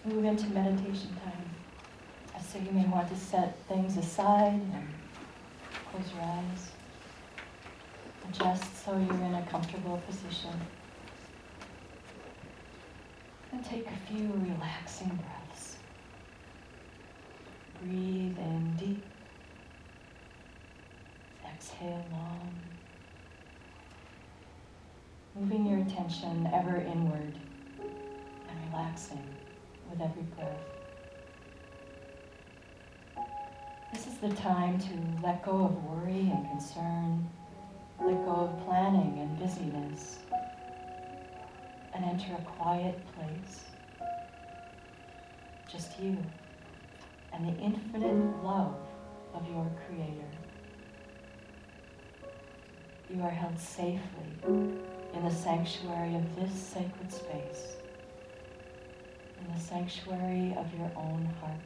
move into meditation time. So you may want to set things aside and close your eyes. Adjust so you're in a comfortable position. And take a few relaxing breaths. Breathe in deep. Exhale long. Moving your attention ever inward and relaxing with every breath. This is the time to let go of worry and concern, let go of planning and busyness, and enter a quiet place. Just you and the infinite love of your Creator. You are held safely in the sanctuary of this sacred space, in the sanctuary of your own heart.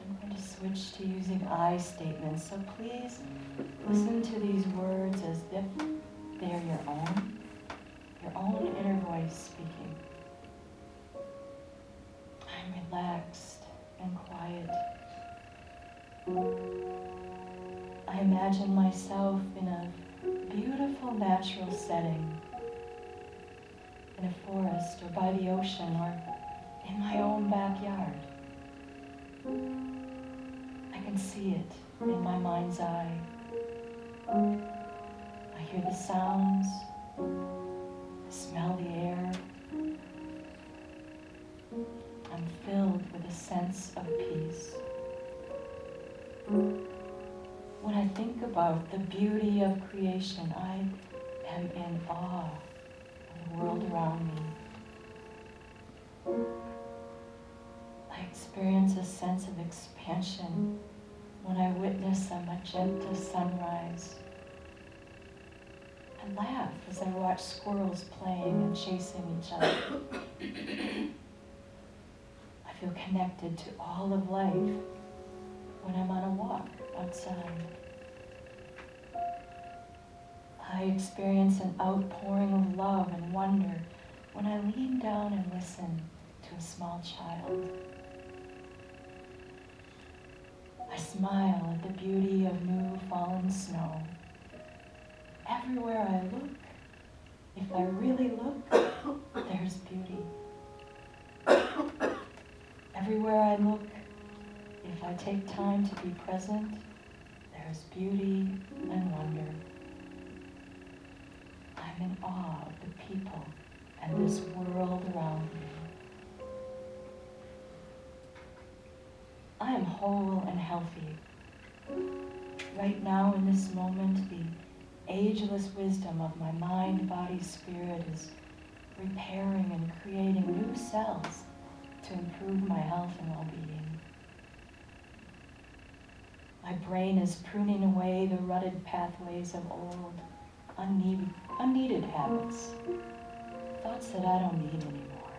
I'm going to switch to using I statements, so please listen to these words as if they are your own inner voice speaking. I'm relaxed and quiet. I imagine myself in a beautiful natural setting, in a forest or by the ocean or in my own backyard. I can see it in my mind's eye. I hear the sounds, smell the air. I'm filled with a sense of peace. When I think about the beauty of creation, I am in awe of the world around me. I experience a sense of expansion when I witness a magenta sunrise. I laugh as I watch squirrels playing and chasing each other. I feel connected to all of life when I'm on a walk outside. I experience an outpouring of love and wonder when I lean down and listen to a small child. I smile at the beauty of new fallen snow. Everywhere I look, if I really look, there's beauty. Everywhere I look, if I take time to be present, there's beauty and wonder. I'm in awe of the people and this world around me. I am whole and healthy. Right now, in this moment, the ageless wisdom of my mind, body, spirit is repairing and creating new cells to improve my health and well-being. My brain is pruning away the rutted pathways of old, unneeded habits, thoughts that I don't need anymore.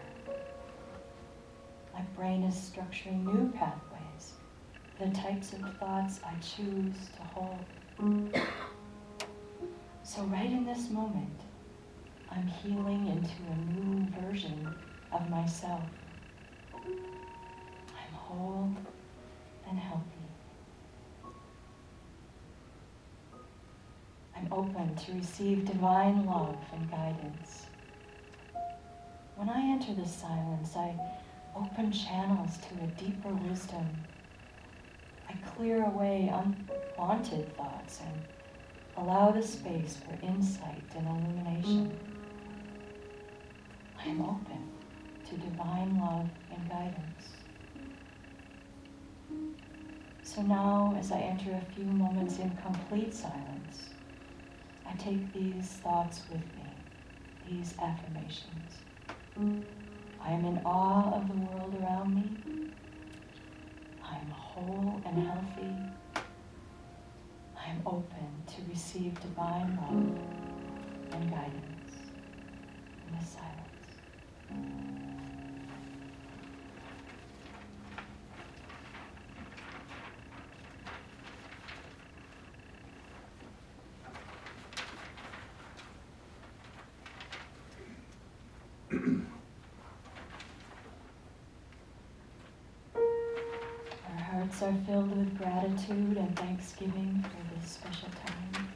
My brain is structuring new pathways, the types of thoughts I choose to hold. So right in this moment, I'm healing into a new version of myself. I'm whole and healthy. I'm open to receive divine love and guidance. When I enter this silence, I open channels to a deeper wisdom. I clear away unwanted thoughts and allow the space for insight and illumination. I am open to divine love and guidance. So now, as I enter a few moments in complete silence, I take these thoughts with me, these affirmations. I am in awe of the world around me. I am whole and healthy. I am open to receive divine love and guidance in this silence. Our hearts are filled with gratitude and thanksgiving for this special time.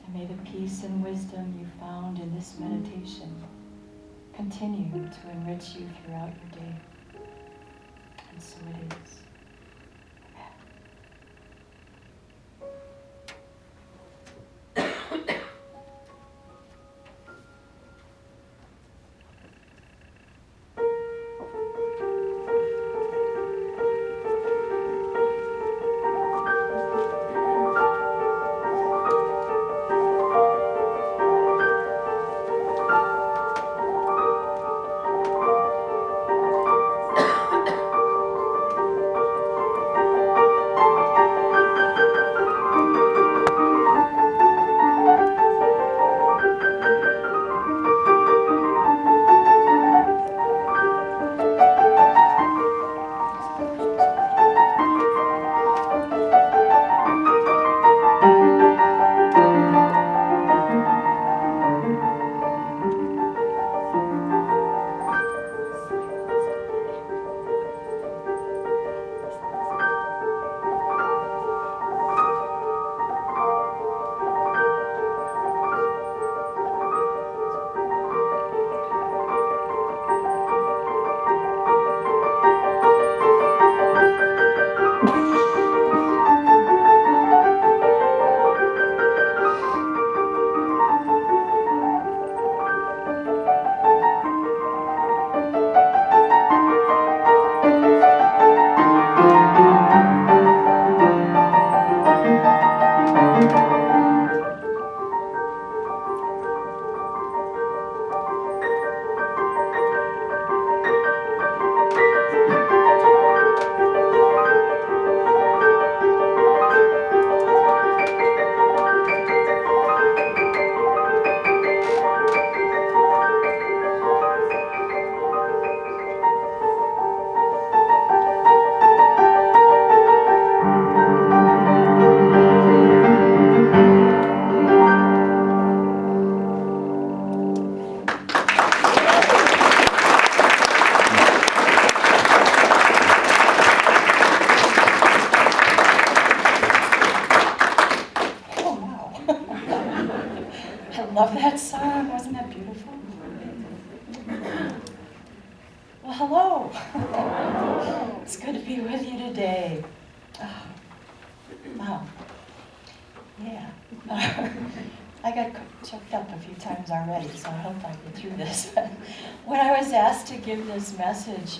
And may the peace and wisdom you found in this meditation continue to enrich you throughout your day. And so it is. Love that song. Wasn't that beautiful? Well, hello. It's good to be with you today. Oh, wow. Yeah. I got choked up a few times already, so I hope I get through this. When I was asked to give this message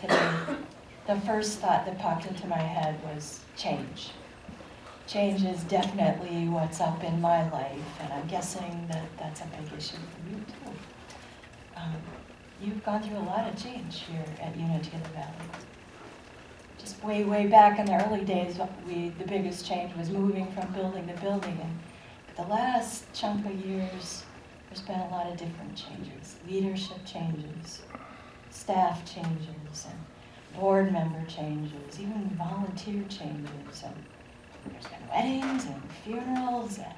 today, the first thought that popped into my head was change. Change is definitely what's up in my life, and I'm guessing that that's a big issue for you too. You've gone through a lot of change here at Unity of the Valley. Just way back in the early days, the biggest change was moving from building to building, and the last chunk of years, there's been a lot of different changes. Leadership changes, staff changes, and board member changes, even volunteer changes, and there's been weddings and funerals and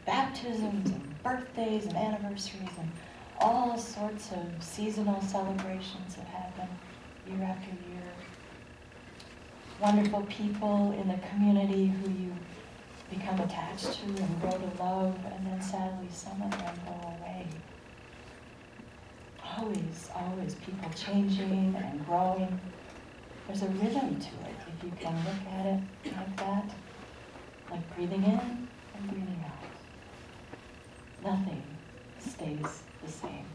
baptisms and birthdays and anniversaries and all sorts of seasonal celebrations that happen year after year. Wonderful people in the community who you become attached to and grow to love, and then sadly some of them go away. Always people changing and growing. There's a rhythm to it if you can look at it like that. Like breathing in and breathing out. Nothing stays the same.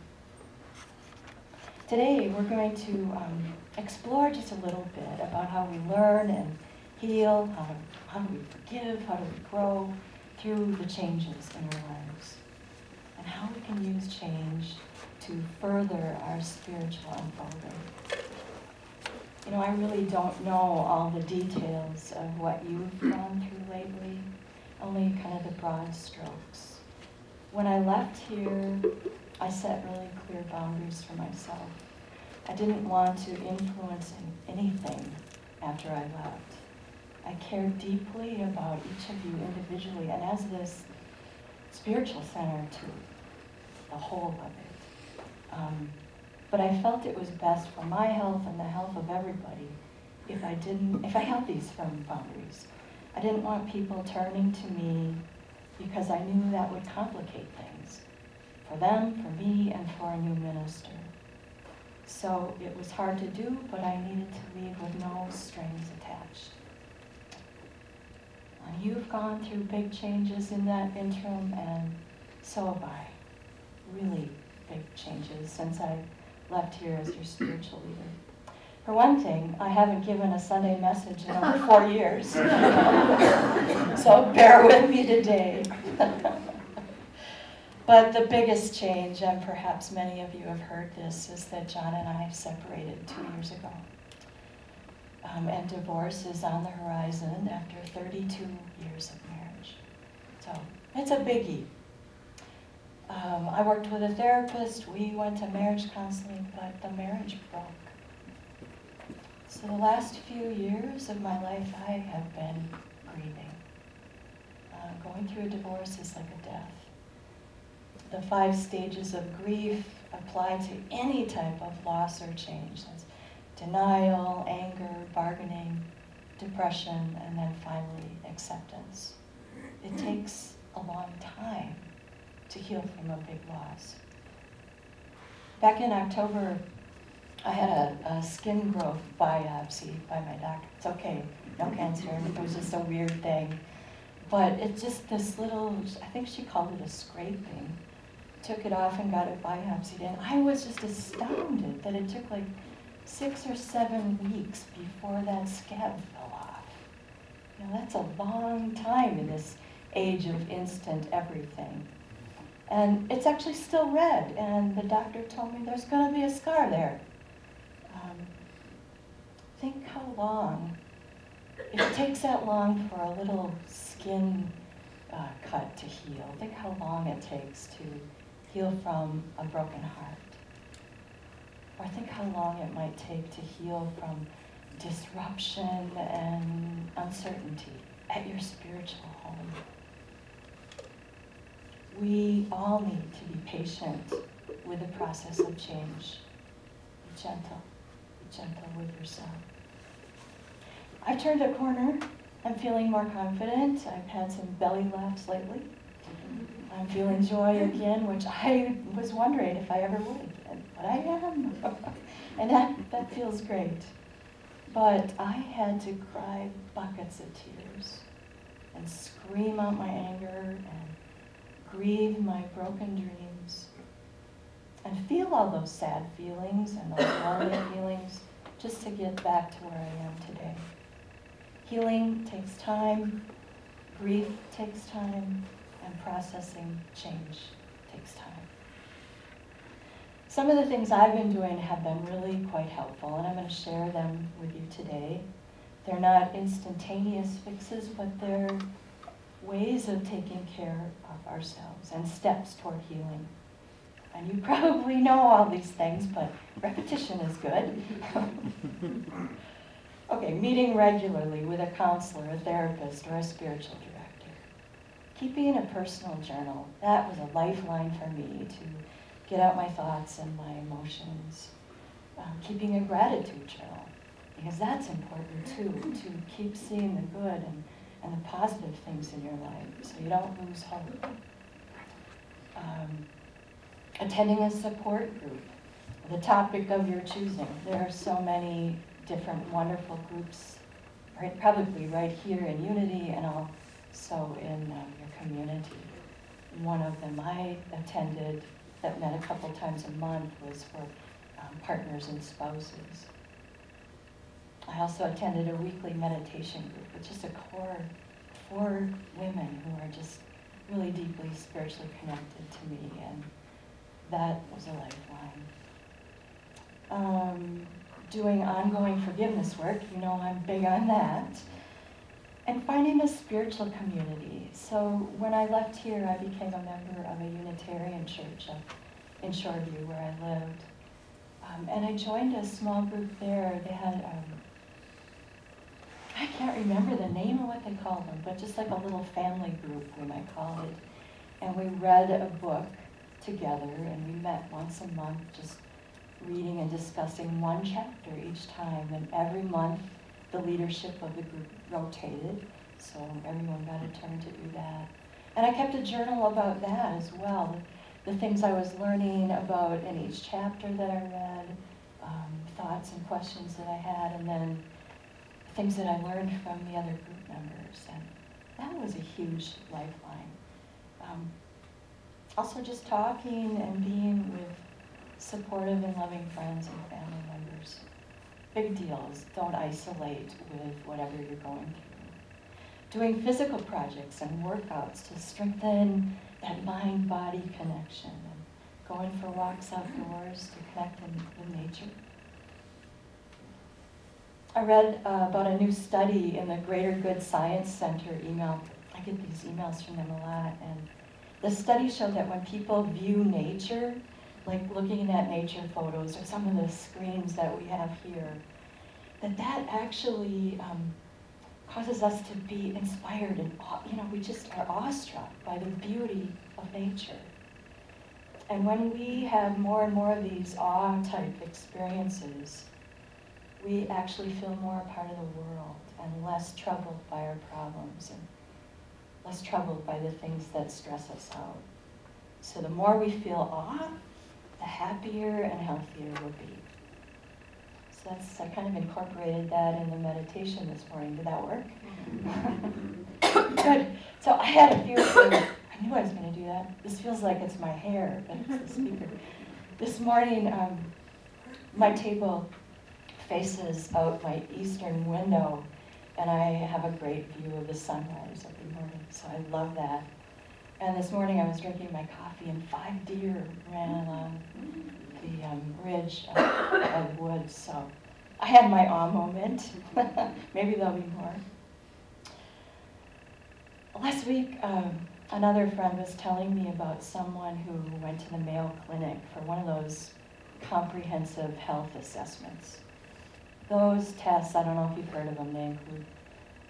Today we're going to explore just a little bit about how we learn and heal, how do we forgive, how do we grow through the changes in our lives, and how we can use change to further our spiritual unfolding. You know, I really don't know all the details of what you've gone through lately, only kind of the broad strokes. When I left here, I set really clear boundaries for myself. I didn't want to influence anything after I left. I cared deeply about each of you individually, and as this spiritual center to the whole of it. But I felt it was best for my health and the health of everybody if I held these firm boundaries. I didn't want people turning to me because I knew that would complicate things for them, for me, and for a new minister. So it was hard to do, but I needed to leave with no strings attached. And you've gone through big changes in that interim, and so have I. Really big changes since I left here as your spiritual leader. For one thing, I haven't given a Sunday message in over 4 years. So bear with me today. But the biggest change, and perhaps many of you have heard this, is that John and I separated 2 years ago. And divorce is on the horizon after 32 years of marriage. So it's a biggie. I worked with a therapist, we went to marriage counseling, but the marriage broke. So the last few years of my life, I have been grieving. Going through a divorce is like a death. The 5 stages of grief apply to any type of loss or change. That's denial, anger, bargaining, depression, and then finally acceptance. It takes a long time to heal from a big loss. Back in October, I had a skin growth biopsy by my doctor. It's okay, no cancer, it was just a weird thing. But it's just this little, I think she called it a scraping. Took it off and got it biopsied, and I was just astounded that it took like 6 or 7 weeks before that scab fell off. You know, that's a long time in this age of instant everything. And it's actually still red, and the doctor told me there's going to be a scar there. Think how long, if it takes that long for a little skin cut to heal, think how long it takes to heal from a broken heart. Or think how long it might take to heal from disruption and uncertainty at your spiritual home. We all need to be patient with the process of change. Be gentle with yourself. I've turned a corner. I'm feeling more confident. I've had some belly laughs lately. I'm feeling joy again, which I was wondering if I ever would again, but I am. And that feels great. But I had to cry buckets of tears and scream out my anger and grieve my broken dreams and feel all those sad feelings and those lonely feelings just to get back to where I am today. Healing takes time, grief takes time, and processing change takes time. Some of the things I've been doing have been really quite helpful, and I'm going to share them with you today. They're not instantaneous fixes, but they're ways of taking care of ourselves and steps toward healing. And you probably know all these things, but repetition is good. Okay, meeting regularly with a counselor, a therapist, or a spiritual director. Keeping a personal journal, that was a lifeline for me to get out my thoughts and my emotions. Keeping a gratitude journal, because that's important too, to keep seeing the good and the positive things in your life, so you don't lose hope. Attending a support group, the topic of your choosing. There are so many different wonderful groups, right, probably right here in Unity and also in your community. One of them I attended that met a couple times a month was for partners and spouses. I also attended a weekly meditation group with just a core 4 women who are just really deeply spiritually connected to me, and that was a lifeline. Doing ongoing forgiveness work, you know I'm big on that. And finding a spiritual community. So when I left here, I became a member of a Unitarian church up in Shoreview where I lived. And I joined a small group there. They had, I can't remember the name of what they called them, but just like a little family group, we might call it. And we read a book together, and we met once a month, just reading and discussing one chapter each time. And every month, the leadership of the group rotated, so everyone got a turn to do that. And I kept a journal about that as well, the things I was learning about in each chapter that I read, thoughts and questions that I had, and then things that I learned from the other group members. And that was a huge lifeline. Also just talking and being with supportive and loving friends and family members. Big deals. Don't isolate with whatever you're going through. Doing physical projects and workouts to strengthen that mind-body connection, and going for walks outdoors to connect with nature. I read about a new study in the Greater Good Science Center email. I get these emails from them a lot, and the study showed that when people view nature, like looking at nature photos or some of the screens that we have here, that actually causes us to be inspired and, we just are awestruck by the beauty of nature. And when we have more and more of these awe-type experiences, we actually feel more a part of the world and less troubled by our problems and less troubled by the things that stress us out. So the more we feel awe, the happier and healthier we'll be. So I kind of incorporated that in the meditation this morning. Did that work? Good. So I had a few things. I knew I was going to do that. This feels like it's my hair, but it's the speaker. This morning, my table faces out my eastern window, and I have a great view of the sunrise every morning, so I love that. And this morning I was drinking my coffee, and 5 deer ran along the ridge of woods, so I had my awe moment. Maybe there'll be more. Last week, another friend was telling me about someone who went to the Mayo Clinic for one of those comprehensive health assessments. Those tests, I don't know if you've heard of them, they include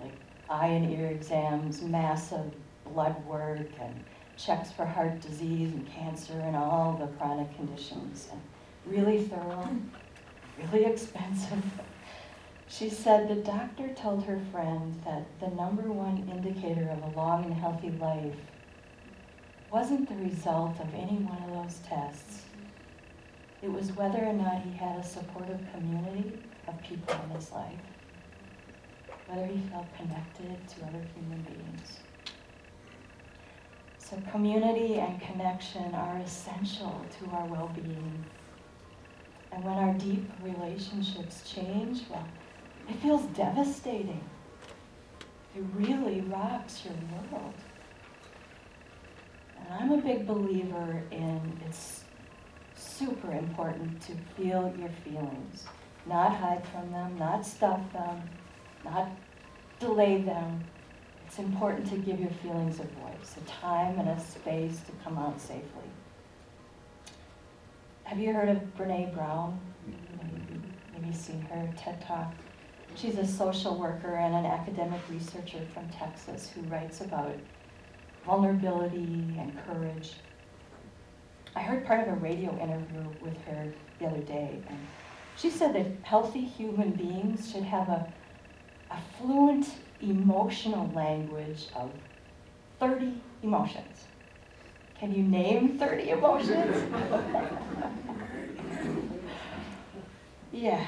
like eye and ear exams, massive blood work, and checks for heart disease and cancer and all the chronic conditions. And really thorough, really expensive. She said the doctor told her friend that the #1 indicator of a long and healthy life wasn't the result of any one of those tests. It was whether or not he had a supportive community of people in his life, whether he felt connected to other human beings. So community and connection are essential to our well-being. And when our deep relationships change, well, it feels devastating. It really rocks your world. And I'm a big believer in it's super important to feel your feelings. Not hide from them, not stuff them, not delay them. It's important to give your feelings a voice, a time and a space to come out safely. Have you heard of Brene Brown? Maybe seen her TED Talk. She's a social worker and an academic researcher from Texas who writes about vulnerability and courage. I heard part of a radio interview with her the other day, and she said that healthy human beings should have a fluent emotional language of 30 emotions. Can you name 30 emotions? Yeah.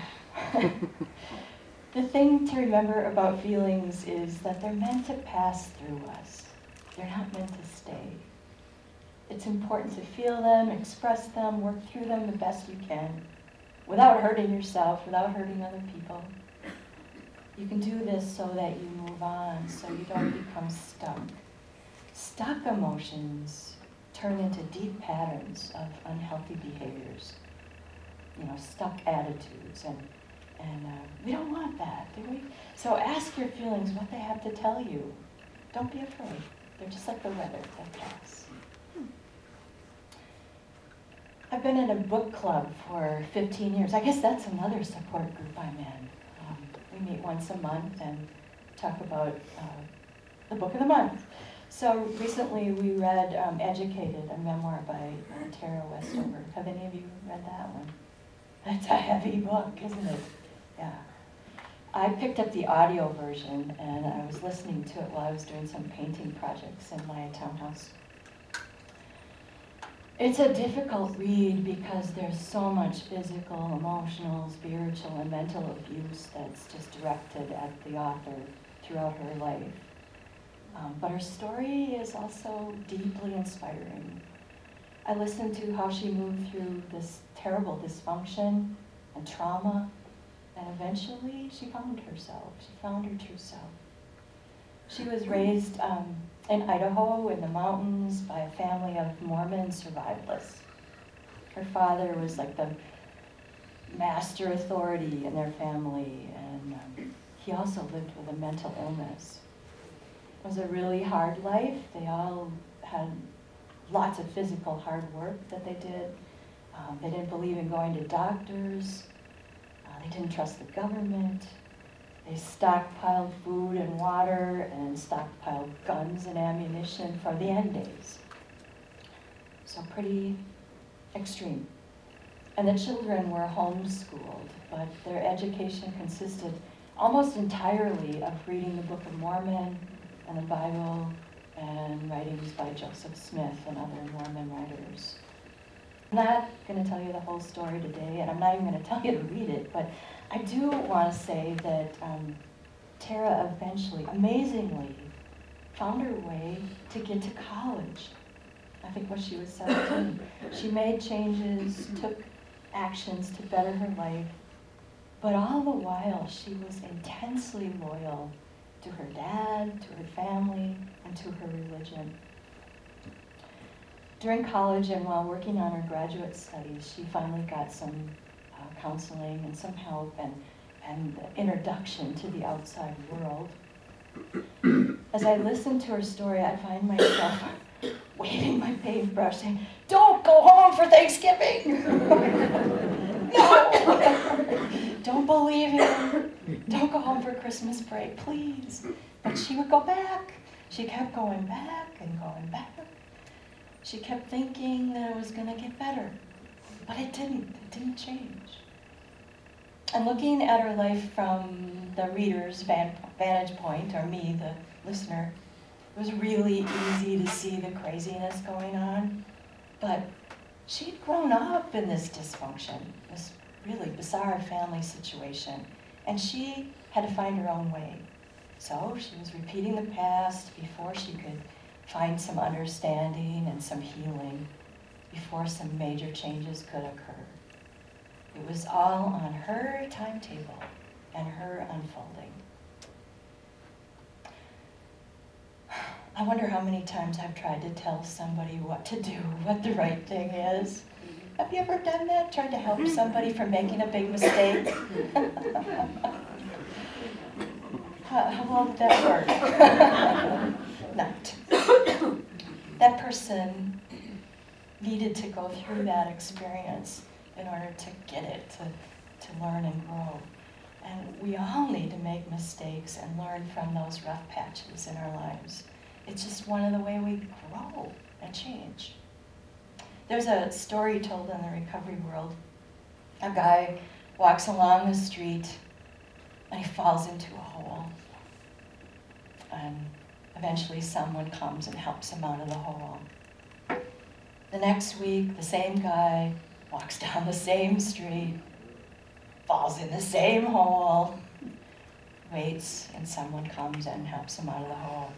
The thing to remember about feelings is that they're meant to pass through us. They're not meant to stay. It's important to feel them, express them, work through them the best you can, without hurting yourself, without hurting other people. You can do this so that you move on, so you don't become stuck. Stuck emotions turn into deep patterns of unhealthy behaviors, stuck attitudes, and we don't want that, do we? So ask your feelings what they have to tell you. Don't be afraid. They're just like the weather, they pass. I've been in a book club for 15 years. I guess that's another support group I'm in. We meet once a month and talk about the book of the month. So recently we read Educated, a memoir by Tara Westover. Have any of you read that one? It's a heavy book, isn't it? Yeah. I picked up the audio version and I was listening to it while I was doing some painting projects in my townhouse. It's a difficult read because there's so much physical, emotional, spiritual, and mental abuse that's just directed at the author throughout her life. But her story is also deeply inspiring. I listened to how she moved through this terrible dysfunction and trauma, and eventually she found herself. She found her true self. She was raised in Idaho in the mountains by a family of Mormon survivalists. Her father was like the master authority in their family, and he also lived with a mental illness. It was a really hard life. They all had lots of physical hard work that they did. They didn't believe in going to doctors. They didn't trust the government. They stockpiled food and water and stockpiled guns and ammunition for the end days. So pretty extreme. And the children were homeschooled, but their education consisted almost entirely of reading the Book of Mormon and the Bible and writings by Joseph Smith and other Mormon writers. I'm not going to tell you the whole story today, and I'm not even going to tell you to read it, but I do want to say that Tara eventually, amazingly, found her way to get to college. I think when she was 17. She made changes, took actions to better her life, but all the while she was intensely loyal to her dad, to her family, and to her religion. During college and while working on her graduate studies, she finally got some counseling and some help and the introduction to the outside world. As I listen to her story, I find myself waving my paintbrush saying, "Don't go home for Thanksgiving!" No! Don't believe him. Don't go home for Christmas break, please. But she would go back. She kept going back and going back. She kept thinking that it was going to get better. But it didn't. It didn't change. And looking at her life from the reader's vantage point, or me, the listener, it was really easy to see the craziness going on. But she'd grown up in this dysfunction, this really bizarre family situation, and she had to find her own way. So she was repeating the past before she could find some understanding and some healing, before some major changes could occur. It was all on her timetable and her unfolding. I wonder how many times I've tried to tell somebody what to do, what the right thing is. Have you ever done that? Tried to help somebody from making a big mistake? How well did that work? Not. That person needed to go through that experience in order to get it, to learn and grow. And we all need to make mistakes and learn from those rough patches in our lives. It's just one of the way we grow and change. There's a story told in the recovery world. A guy walks along the street and he falls into a hole. And eventually someone comes and helps him out of the hole. The next week, the same guy walks down the same street, falls in the same hole, waits, and someone comes and helps him out of the hole.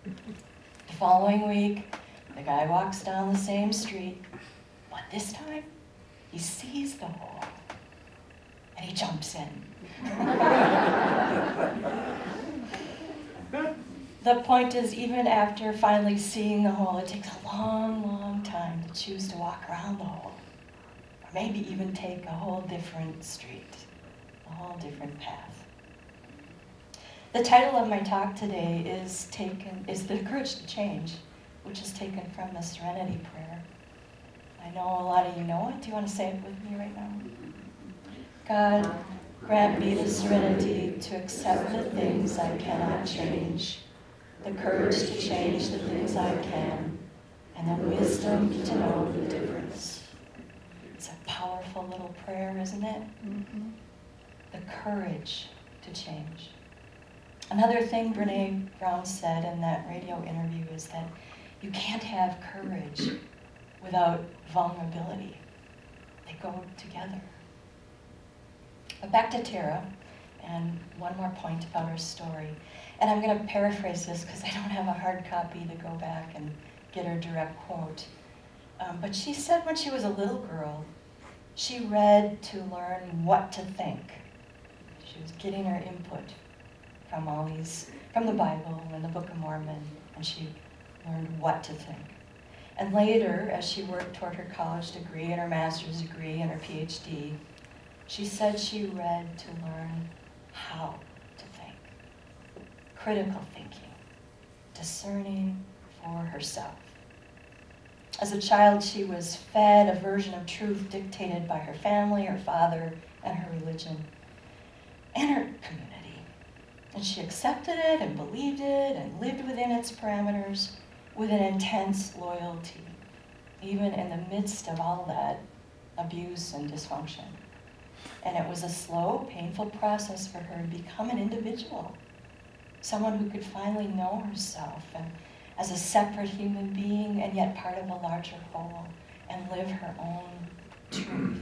The following week, the guy walks down the same street, but this time, he sees the hole, and he jumps in. The point is, even after finally seeing the hole, it takes a long, long time to choose to walk around the hole. Or maybe even take a whole different street, a whole different path. The title of my talk today is The Courage to Change, which is taken from the Serenity Prayer. I know a lot of you know it. Do you want to say it with me right now? God, grant me the serenity to accept the things I cannot change, the courage to change the things I can, and the wisdom to know the difference. It's a powerful little prayer, isn't it? Mm-hmm. The courage to change. Another thing Brene Brown said in that radio interview is that you can't have courage without vulnerability. They go together. But back to Tara, and one more point about her story. And I'm going to paraphrase this because I don't have a hard copy to go back and get her direct quote. But she said when she was a little girl, she read to learn what to think. She was getting her input from the Bible and the Book of Mormon, and she learned what to think. And later, as she worked toward her college degree and her master's degree and her PhD, she said she read to learn how to think. Critical thinking, discerning for herself. As a child, she was fed a version of truth dictated by her family, her father, and her religion, and her community. And she accepted it and believed it and lived within its parameters with an intense loyalty, even in the midst of all that abuse and dysfunction. And it was a slow, painful process for her to become an individual, someone who could finally know herself and as a separate human being and yet part of a larger whole and live her own truth.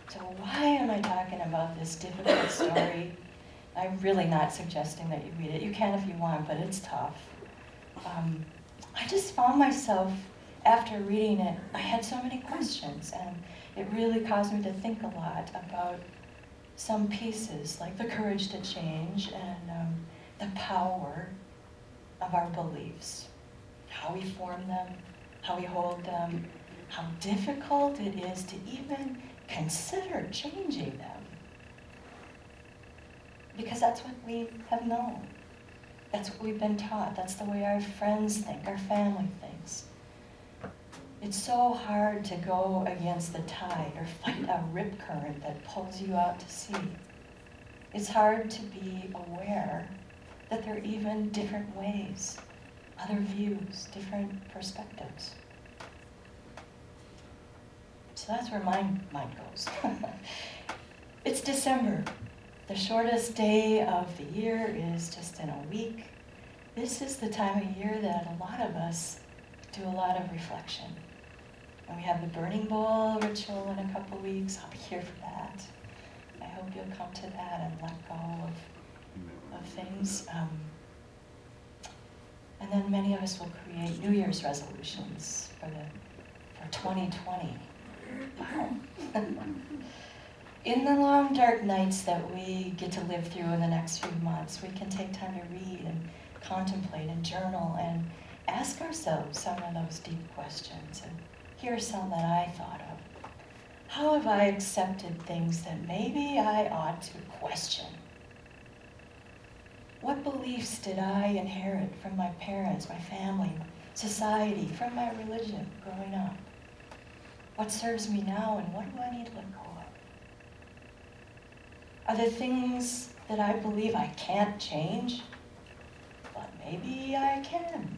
So why am I talking about this difficult story? I'm really not suggesting that you read it. You can if you want, but it's tough. I just found myself, after reading it, I had so many questions, and it really caused me to think a lot about some pieces, like the courage to change and the power of our beliefs, how we form them, how we hold them, how difficult it is to even consider changing them. Because that's what we have known. That's what we've been taught. That's the way our friends think, our family thinks. It's so hard to go against the tide or fight a rip current that pulls you out to sea. It's hard to be aware that there are even different ways, other views, different perspectives. So that's where my mind goes. It's December. The shortest day of the year is just in a week. This is the time of year that a lot of us do a lot of reflection. And we have the burning bowl ritual in a couple weeks. I'll be here for that. I hope you'll come to that and let go of things. And then many of us will create New Year's resolutions for 2020. Wow. In the long, dark nights that we get to live through in the next few months, we can take time to read and contemplate and journal and ask ourselves some of those deep questions. And here are some that I thought of. How have I accepted things that maybe I ought to question? What beliefs did I inherit from my parents, my family, society, from my religion growing up? What serves me now and what do I need to let go of? Are there things that I believe I can't change, but maybe I can?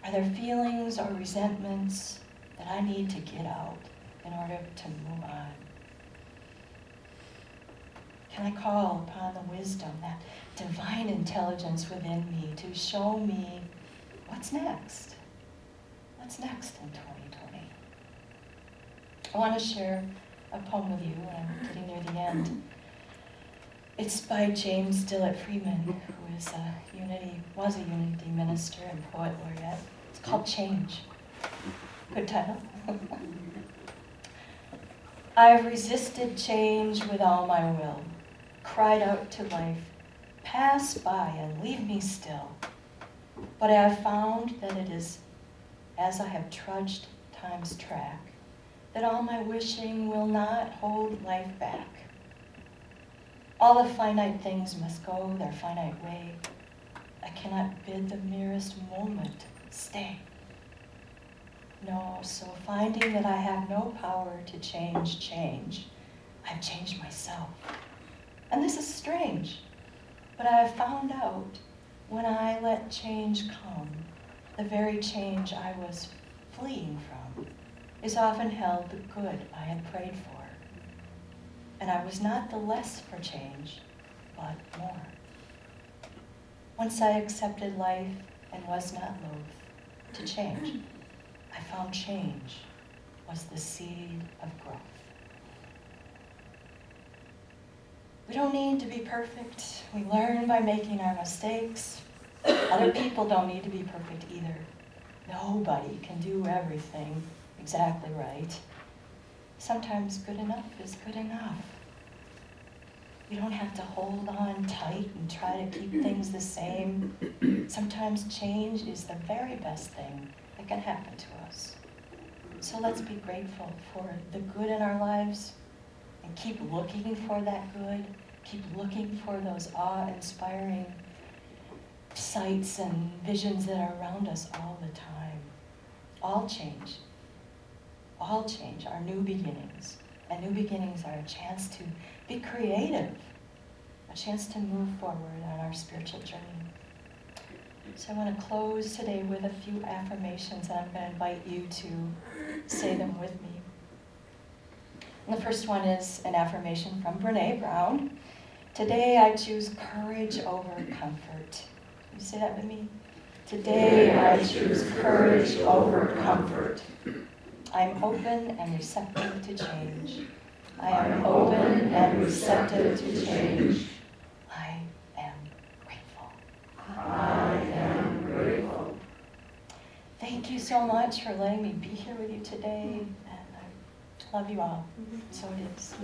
Are there feelings or resentments that I need to get out in order to move on? Can I call upon the wisdom, that divine intelligence within me to show me what's next? What's next in 2020? I want to share a poem with you, and I'm getting near the end. It's by James Dillett Freeman, who was a Unity minister and poet laureate. It's called Change. Good title. I've resisted change with all my will, cried out to life, pass by and leave me still. But I have found that it is as I have trudged time's track, that all my wishing will not hold life back. All the finite things must go their finite way. I cannot bid the merest moment stay. No, so finding that I have no power to change, I've changed myself. And this is strange, but I have found out When I let change come, the very change I was fleeing from is often held the good I had prayed for. And I was not the less for change, but more. Once I accepted life and was not loath to change, I found change was the seed of growth. We don't need to be perfect. We learn by making our mistakes. Other people don't need to be perfect either. Nobody can do everything exactly right. Sometimes good enough is good enough. You don't have to hold on tight and try to keep things the same. Sometimes change is the very best thing that can happen to us. So let's be grateful for the good in our lives and keep looking for that good. Keep looking for those awe-inspiring sights and visions that are around us all the time. All change are new beginnings. And new beginnings are a chance to be creative, a chance to move forward on our spiritual journey. So I want to close today with a few affirmations, and I'm going to invite you to say them with me. And the first one is an affirmation from Brene Brown. Today I choose courage over comfort. Can you say that with me? Today I choose courage over comfort. I am open and receptive to change. I am open and receptive to change. I am grateful. I am grateful. Thank you so much for letting me be here with you today, and I love you all. So it is.